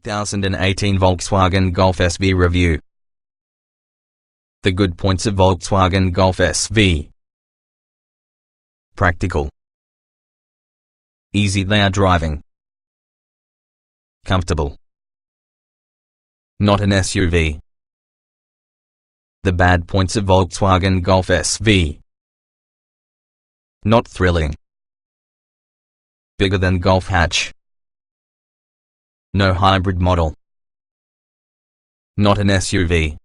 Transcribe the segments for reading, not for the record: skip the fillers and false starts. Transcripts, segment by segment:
2018 Volkswagen Golf SV review. The good points of Volkswagen Golf SV. Practical. Easy layout driving. Comfortable. Not an SUV. The bad points of Volkswagen Golf SV. Not thrilling. Bigger than Golf hatch. No hybrid model. Not an SUV.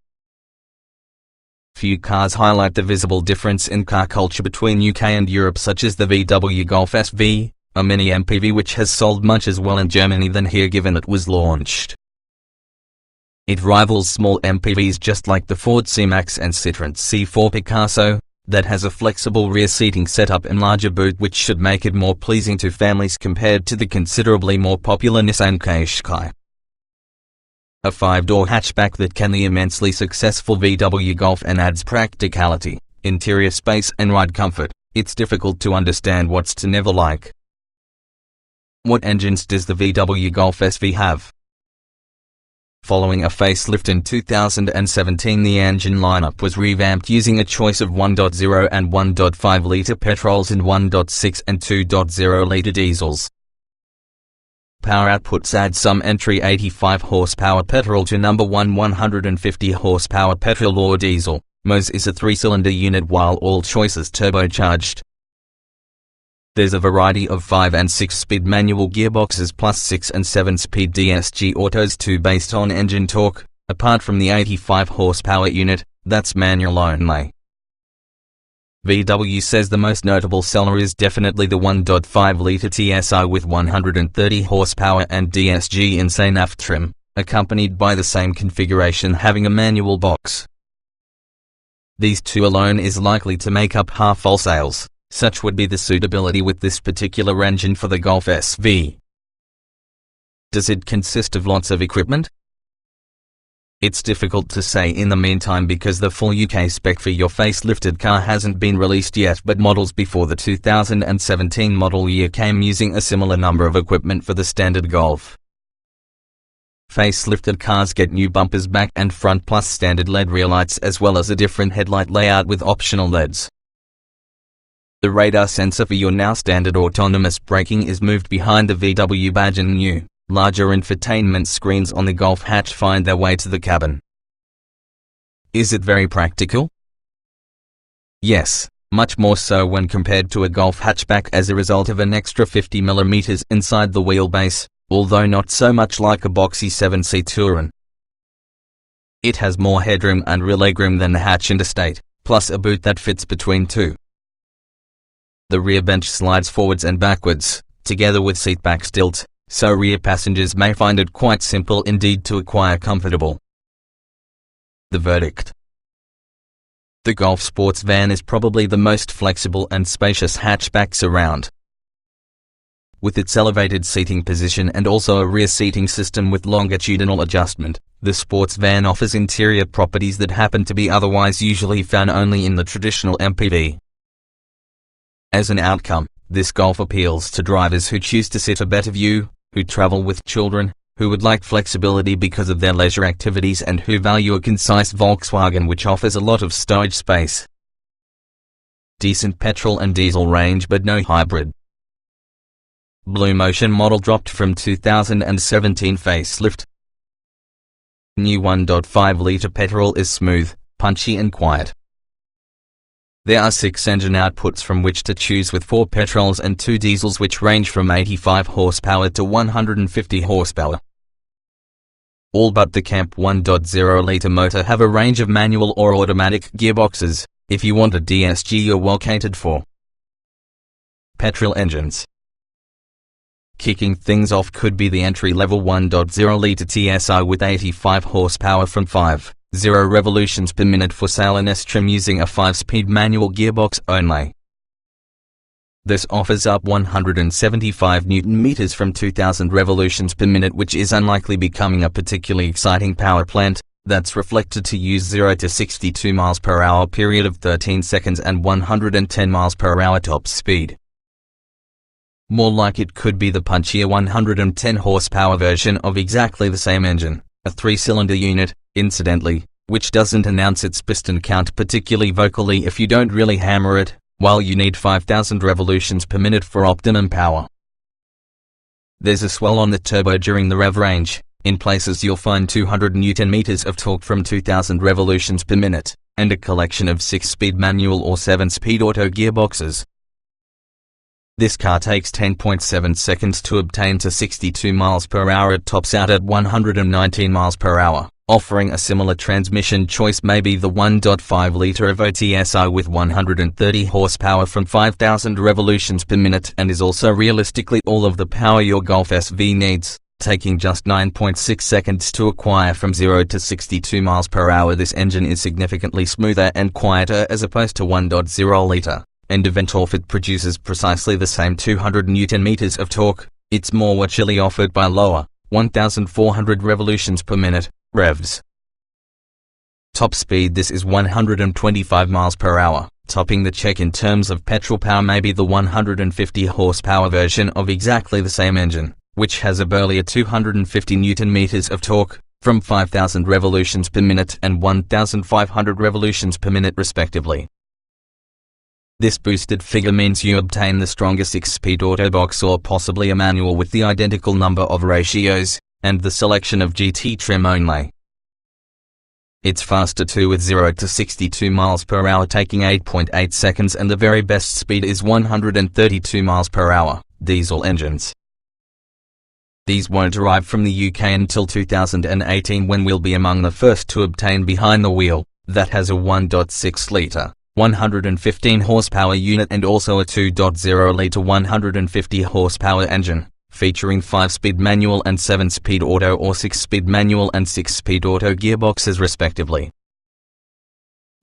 Few cars highlight the visible difference in car culture between UK and Europe, such as the VW Golf SV, a mini MPV which has sold much as well in Germany than here given it was launched. It rivals small MPVs just like the Ford C-Max and Citroën C4 Picasso, that has a flexible rear seating setup and larger boot which should make it more pleasing to families compared to the considerably more popular Nissan Qashqai. A 5-door hatchback that can the immensely successful VW Golf and adds practicality, interior space and ride comfort. It's difficult to understand what's to never like. What engines does the VW Golf SV have? Following a facelift in 2017, the engine lineup was revamped using a choice of 1.0 and 1.5-litre petrols and 1.6 and 2.0-litre diesels. Power outputs add some entry 85 horsepower petrol to number 1 150 horsepower petrol or diesel. Most is a 3-cylinder unit while all choices turbocharged. There's a variety of 5 and 6-speed manual gearboxes plus 6 and 7-speed DSG autos too based on engine torque, apart from the 85 horsepower unit, that's manual only. VW says the most notable seller is definitely the 1.5-litre TSI with 130 horsepower and DSG Insane AF trim, accompanied by the same configuration having a manual box. These two alone is likely to make up half all sales. Such would be the suitability with this particular engine for the Golf SV. Does it consist of lots of equipment? It's difficult to say in the meantime because the full UK spec for your facelifted car hasn't been released yet, but models before the 2017 model year came using a similar number of equipment for the standard Golf. Facelifted cars get new bumpers back and front plus standard LED rear lights as well as a different headlight layout with optional LEDs. The radar sensor for your now standard autonomous braking is moved behind the VW badge and new, larger infotainment screens on the Golf hatch find their way to the cabin. Is it very practical? Yes, much more so when compared to a Golf hatchback as a result of an extra 50 mm inside the wheelbase, although not so much like a boxy 7-seat Touran. It has more headroom and rear legroom than the hatch Interstate, plus a boot that fits between two. The rear bench slides forwards and backwards, together with seatback tilt, so rear passengers may find it quite simple indeed to acquire comfortable. The verdict. The Golf sports van is probably the most flexible and spacious hatchbacks around. With its elevated seating position and also a rear seating system with longitudinal adjustment, the sports van offers interior properties that happen to be otherwise usually found only in the traditional MPV. As an outcome, this Golf appeals to drivers who choose to sit a better view, who travel with children, who would like flexibility because of their leisure activities and who value a concise Volkswagen which offers a lot of storage space. Decent petrol and diesel range but no hybrid. Blue Motion model dropped from 2017 facelift. New 1.5-litre petrol is smooth, punchy and quiet. There are 6 engine outputs from which to choose with 4 petrols and 2 diesels which range from 85 horsepower to 150 horsepower. All but the Camp 1.0-litre motor have a range of manual or automatic gearboxes. If you want a DSG, you're well catered for. Petrol engines. Kicking things off could be the entry-level 1.0-litre TSI with 85 horsepower from 5.0 revolutions per minute for sale in S trim using a 5-speed manual gearbox only. This offers up 175 Nm from 2000 revolutions per minute, which is unlikely becoming a particularly exciting power plant. That's reflected to use 0 to 62 miles per hour period of 13 seconds and 110 miles per hour top speed. More like it could be the punchier 110 horsepower version of exactly the same engine, a 3-cylinder unit, incidentally, which doesn't announce its piston count particularly vocally if you don't really hammer it, while you need 5,000 revolutions per minute for optimum power. There's a swell on the turbo during the rev range. In places you'll find 200 Nm of torque from 2,000 revolutions per minute, and a collection of 6-speed manual or 7-speed auto gearboxes. This car takes 10.7 seconds to obtain to 62 miles per hour. It tops out at 119 miles per hour, offering a similar transmission choice, maybe the 1.5-liter of OTSI with 130 horsepower from 5,000 revolutions per minute, and is also realistically all of the power your Golf SV needs, taking just 9.6 seconds to acquire from 0 to 62 miles per hour. This engine is significantly smoother and quieter as opposed to 1.0-liter, and even if it produces precisely the same 200 Nm of torque, it's more actually offered by lower, 1,400 revolutions per minute, revs. Top speed: this is 125 miles per hour, topping the check in terms of petrol power, maybe the 150 horsepower version of exactly the same engine, which has a burlier 250 Nm of torque, from 5,000 revolutions per minute and 1,500 revolutions per minute respectively. This boosted figure means you obtain the stronger 6-speed autobox or possibly a manual with the identical number of ratios, and the selection of GT trim only. It's faster too, with 0 to 62 miles per hour taking 8.8 seconds, and the very best speed is 132 miles per hour, diesel engines. These won't arrive from the UK until 2018, when we'll be among the first to obtain behind the wheel that has a 1.6-liter, 115 horsepower unit and also a 2.0-liter 150 horsepower engine, featuring 5-speed manual and 7-speed auto or 6-speed manual and 6-speed auto gearboxes respectively.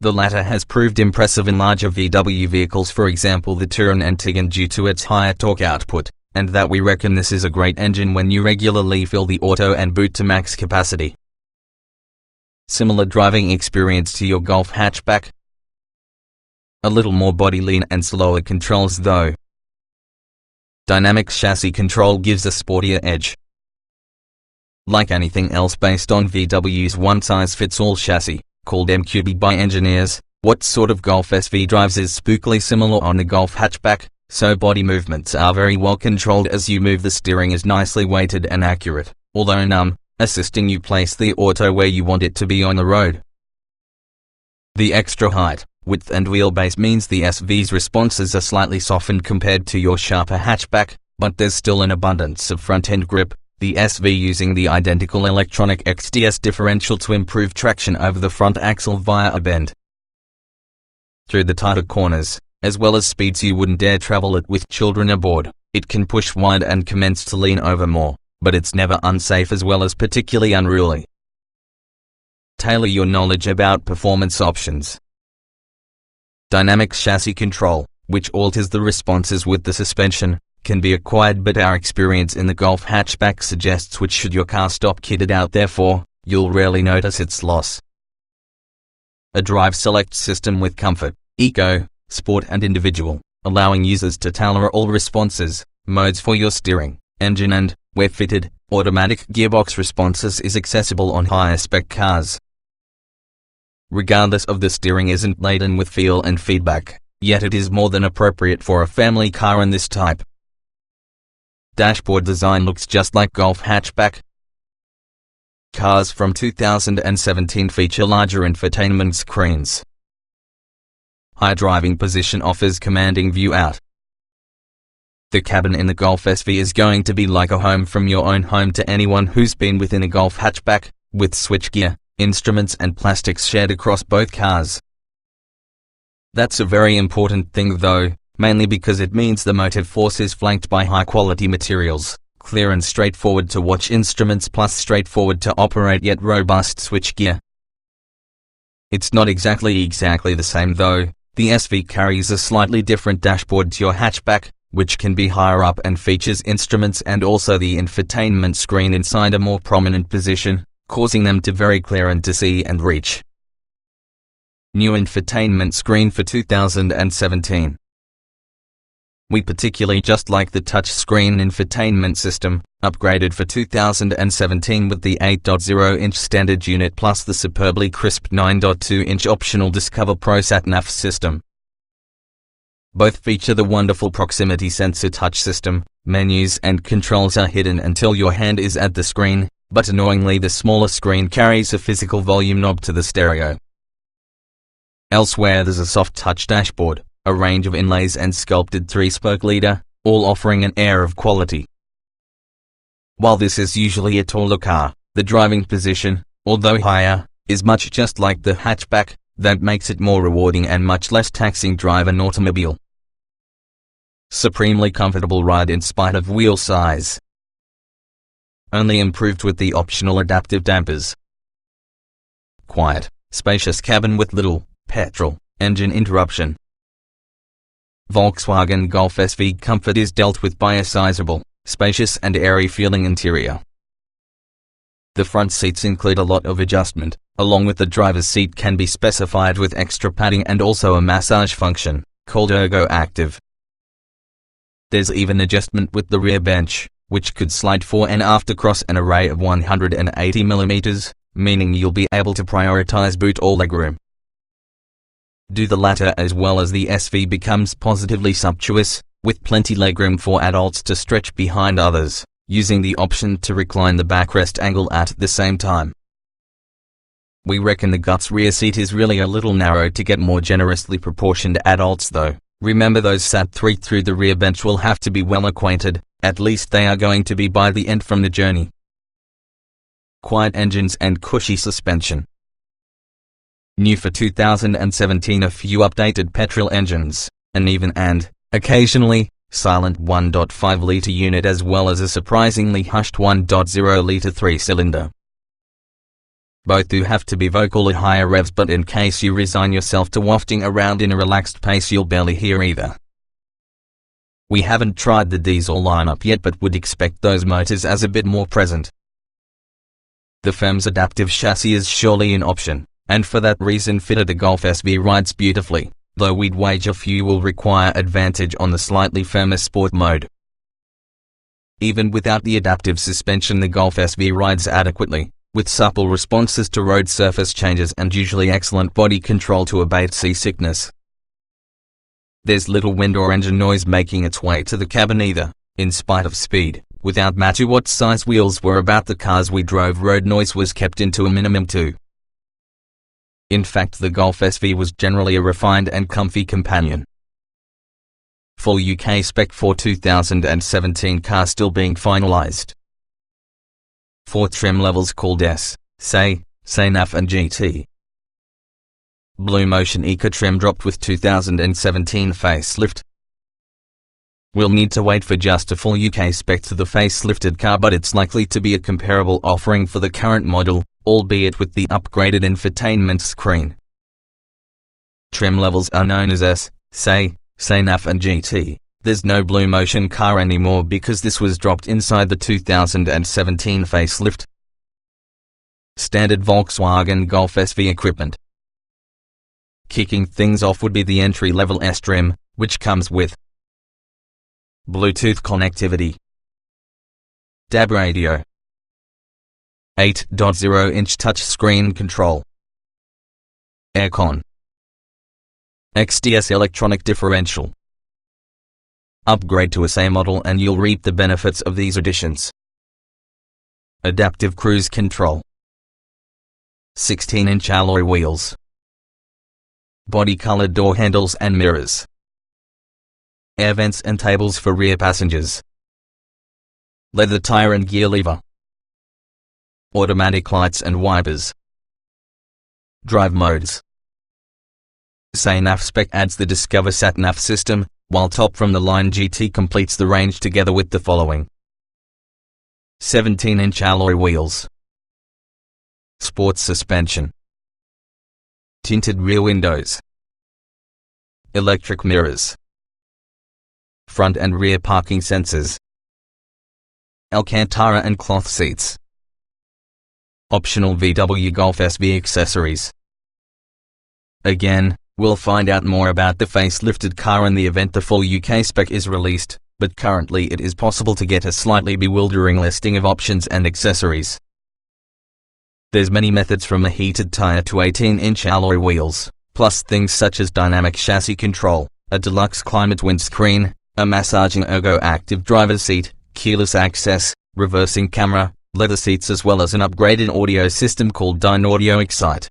The latter has proved impressive in larger VW vehicles, for example the Touran and Tiggan, due to its higher torque output, and that we reckon this is a great engine when you regularly fill the auto and boot to max capacity. Similar driving experience to your Golf hatchback. A little more body lean and slower controls though. Dynamic chassis control gives a sportier edge. Like anything else based on VW's one-size-fits-all chassis, called MQB by engineers, what sort of Golf SV drives is spookily similar on the Golf hatchback, so body movements are very well controlled as you move. The steering is nicely weighted and accurate, although assisting you place the auto where you want it to be on the road. The extra height, width and wheelbase means the SV's responses are slightly softened compared to your sharper hatchback, but there's still an abundance of front-end grip, the SV using the identical electronic XDS differential to improve traction over the front axle via a bend. Through the tighter corners, as well as speeds you wouldn't dare travel at with children aboard, it can push wide and commence to lean over more, but it's never unsafe as well as particularly unruly. Tailor your knowledge about performance options. Dynamic chassis control, which alters the responses with the suspension, can be acquired, but our experience in the Golf hatchback suggests which should your car stop kitted out, therefore, you'll rarely notice its loss. A drive select system with comfort, eco, sport and individual, allowing users to tailor all responses, modes for your steering, engine and, where fitted, automatic gearbox responses is accessible on higher spec cars. Regardless of the steering isn't laden with feel and feedback, yet it is more than appropriate for a family car in this type. Dashboard design looks just like Golf hatchback. Cars from 2017 feature larger infotainment screens. High driving position offers commanding view out. The cabin in the Golf SV is going to be like a home from your own home to anyone who's been within a Golf hatchback, with switchgear, instruments and plastics shared across both cars. That's a very important thing though, mainly because it means the motive force is flanked by high-quality materials, clear and straightforward to watch instruments plus straightforward to operate yet robust switchgear. It's not exactly the same though. The SV carries a slightly different dashboard to your hatchback, which can be higher up and features instruments and also the infotainment screen inside a more prominent position, causing them to very clear and to see and reach. New infotainment screen for 2017. We particularly just like the touchscreen infotainment system, upgraded for 2017 with the 8.0-inch standard unit plus the superbly crisp 9.2-inch optional Discover Pro sat-nav system. Both feature the wonderful proximity sensor touch system. Menus and controls are hidden until your hand is at the screen, but annoyingly the smaller screen carries a physical volume knob to the stereo. Elsewhere there's a soft touch dashboard, a range of inlays and sculpted 3-spoke leader, all offering an air of quality. While this is usually a taller car, the driving position, although higher, is much just like the hatchback. That makes it more rewarding and much less taxing drive an automobile. Supremely comfortable ride in spite of wheel size. Only improved with the optional adaptive dampers. Quiet, spacious cabin with little petrol engine interruption. Volkswagen Golf SV comfort is dealt with by a sizable, spacious and airy feeling interior. The front seats include a lot of adjustment, along with the driver's seat can be specified with extra padding and also a massage function, called Ergo Active. There's even adjustment with the rear bench, which could slide fore and aft across an array of 180 mm, meaning you'll be able to prioritize boot or legroom. Do the latter as well as the SV becomes positively sumptuous, with plenty legroom for adults to stretch behind others, using the option to recline the backrest angle at the same time. We reckon the Guts rear seat is really a little narrow to get more generously proportioned adults though. Remember those sat through the rear bench will have to be well acquainted, at least they are going to be by the end from the journey. Quiet engines and cushy suspension. New for 2017 a few updated petrol engines, an even and, occasionally, silent 1.5-litre unit as well as a surprisingly hushed 1.0-litre 3-cylinder. Both do have to be vocal at higher revs, but in case you resign yourself to wafting around in a relaxed pace you'll barely hear either. We haven't tried the diesel lineup yet but would expect those motors as a bit more present. The firm's adaptive chassis is surely an option, and for that reason fitted a Golf SV rides beautifully, though we'd wager few will require advantage on the slightly firmer sport mode. Even without the adaptive suspension the Golf SV rides adequately, with supple responses to road surface changes and usually excellent body control to abate seasickness. There's little wind or engine noise making its way to the cabin either, in spite of speed. Without matter what size wheels were about the cars we drove, road noise was kept into a minimum too. In fact the Golf SV was generally a refined and comfy companion. Full UK spec for 2017 car still being finalised. 4 trim levels called S, SE, NAF and GT. Blue Motion Eco trim dropped with 2017 facelift. We'll need to wait for just a full UK spec to the facelifted car, but it's likely to be a comparable offering for the current model, albeit with the upgraded infotainment screen. Trim levels are known as S, SE, NAF and GT. There's no Blue Motion car anymore because this was dropped inside the 2017 facelift. Standard Volkswagen Golf SV equipment. Kicking things off would be the entry-level S trim, which comes with Bluetooth connectivity, DAB radio, 8.0-inch touchscreen control, aircon, XDS electronic differential. Upgrade to a SE model and you'll reap the benefits of these additions. Adaptive cruise control, 16-inch alloy wheels, body-colored door handles and mirrors, air vents and tables for rear passengers, leather tire and gear lever, automatic lights and wipers, drive modes. SE NAF spec adds the Discover sat-nav system, while top-from-the-line GT completes the range together with the following: 17-inch alloy wheels, sports suspension, tinted rear windows, electric mirrors, front and rear parking sensors, Alcantara and cloth seats, optional VW Golf SV accessories. Again, We'll find out more about the facelifted car in the event the full UK spec is released, but currently it is possible to get a slightly bewildering listing of options and accessories. There's many methods from a heated tire to 18-inch alloy wheels, plus things such as dynamic chassis control, a deluxe climate windscreen, a massaging ergo-active driver's seat, keyless access, reversing camera, leather seats, as well as an upgraded audio system called Dynaudio Excite.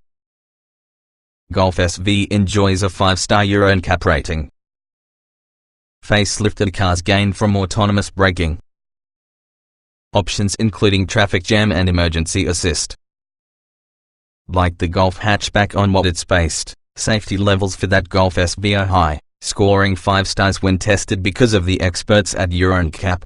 Golf SV enjoys a 5-star Euro NCAP rating. Facelifted cars gain from autonomous braking. Options including traffic jam and emergency assist. Like the Golf hatchback on what it's based, safety levels for that Golf SV are high, scoring 5 stars when tested because of the experts at Euro NCAP.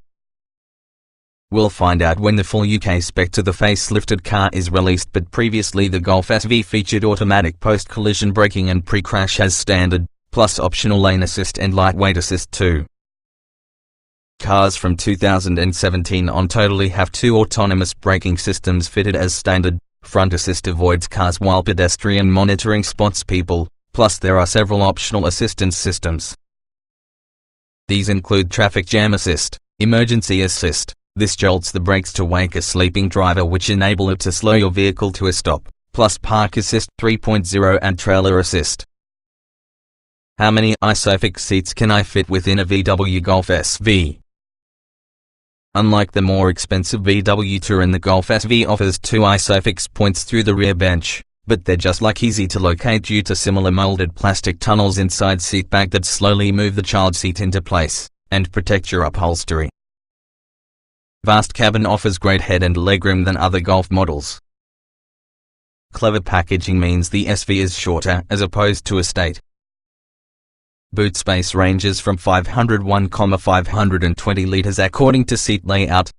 We'll find out when the full UK spec to the facelifted car is released, but previously the Golf SV featured automatic post-collision braking and pre-crash as standard, plus optional lane assist and lightweight assist too. Cars from 2017 on totally have 2 autonomous braking systems fitted as standard. Front assist avoids cars while pedestrian monitoring spots people, plus there are several optional assistance systems. These include traffic jam assist, emergency assist. This jolts the brakes to wake a sleeping driver, which enable it to slow your vehicle to a stop, plus Park Assist 3.0 and Trailer Assist. How many ISOFIX seats can I fit within a VW Golf SV? Unlike the more expensive VW Touran, the Golf SV offers 2 ISOFIX points through the rear bench, but they're just like easy to locate due to similar molded plastic tunnels inside seatback that slowly move the child seat into place, and protect your upholstery. Vast cabin offers great head and legroom than other Golf models. Clever packaging means the SV is shorter as opposed to estate. Boot space ranges from 501,520 litres according to seat layout.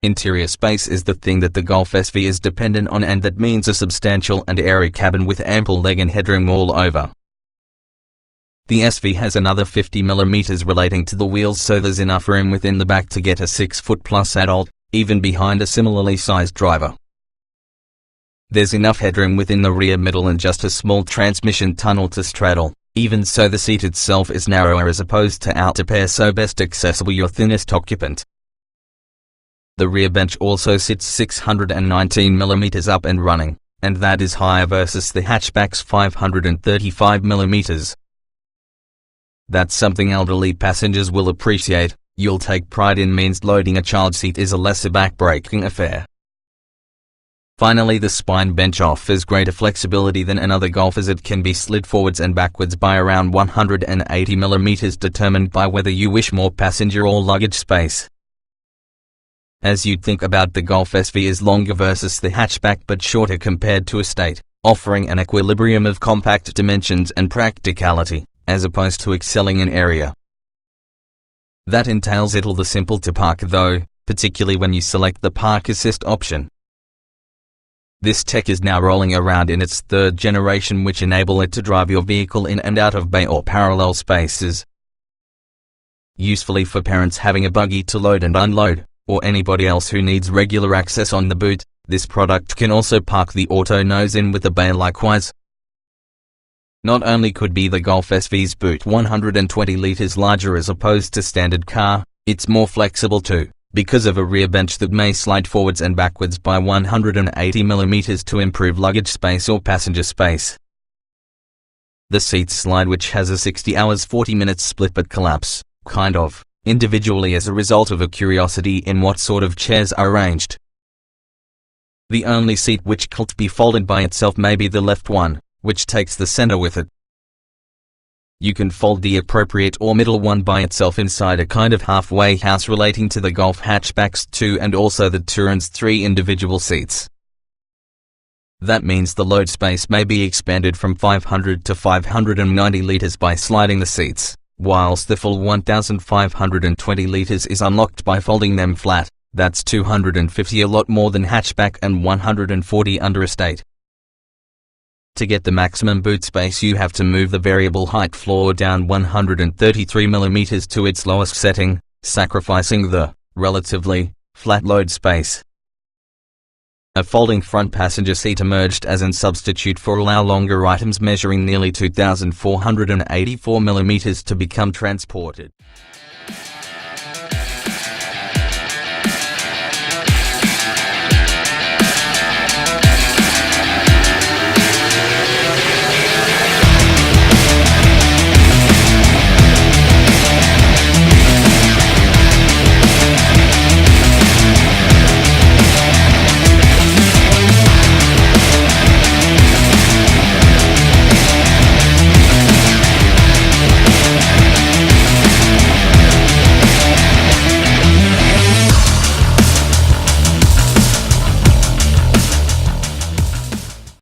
Interior space is the thing that the Golf SV is dependent on, and that means a substantial and airy cabin with ample leg and headroom all over. The SV has another 50mm relating to the wheels, so there's enough room within the back to get a 6-foot-plus adult, even behind a similarly sized driver. There's enough headroom within the rear middle and just a small transmission tunnel to straddle. Even so, the seat itself is narrower as opposed to outer pair, so best accessible your thinnest occupant. The rear bench also sits 619mm up and running, and that is higher versus the hatchback's 535mm. That's something elderly passengers will appreciate. You'll take pride in means loading a child seat is a lesser back-breaking affair. Finally, the spine bench offers greater flexibility than another Golf, as it can be slid forwards and backwards by around 180mm, determined by whether you wish more passenger or luggage space. As you'd think about, the Golf SV is longer versus the hatchback but shorter compared to estate, offering an equilibrium of compact dimensions and practicality, as opposed to excelling in area. That entails it all the simple to park though, particularly when you select the Park Assist option. This tech is now rolling around in its 3rd generation, which enable it to drive your vehicle in and out of bay or parallel spaces. Usefully for parents having a buggy to load and unload, or anybody else who needs regular access on the boot, this product can also park the auto nose in with the bay likewise. Not only could be the Golf SV's boot 120 litres larger as opposed to standard car, it's more flexible too, because of a rear bench that may slide forwards and backwards by 180mm to improve luggage space or passenger space. The seats slide, which has a 60 hours 40 minutes split but collapse, kind of, individually as a result of a curiosity in what sort of chairs are arranged. The only seat which can't be folded by itself may be the left one, which takes the center with it. You can fold the appropriate or middle one by itself inside a kind of halfway house relating to the Golf hatchback's 2 and also the Touran's 3 individual seats. That means the load space may be expanded from 500 to 590 litres by sliding the seats, whilst the full 1520 litres is unlocked by folding them flat. That's 250, a lot more than hatchback, and 140 under estate. To get the maximum boot space, you have to move the variable height floor down 133mm to its lowest setting, sacrificing the, relatively, flat load space. A folding front passenger seat emerged as an substitute for allow longer items measuring nearly 2,484 mm to become transported.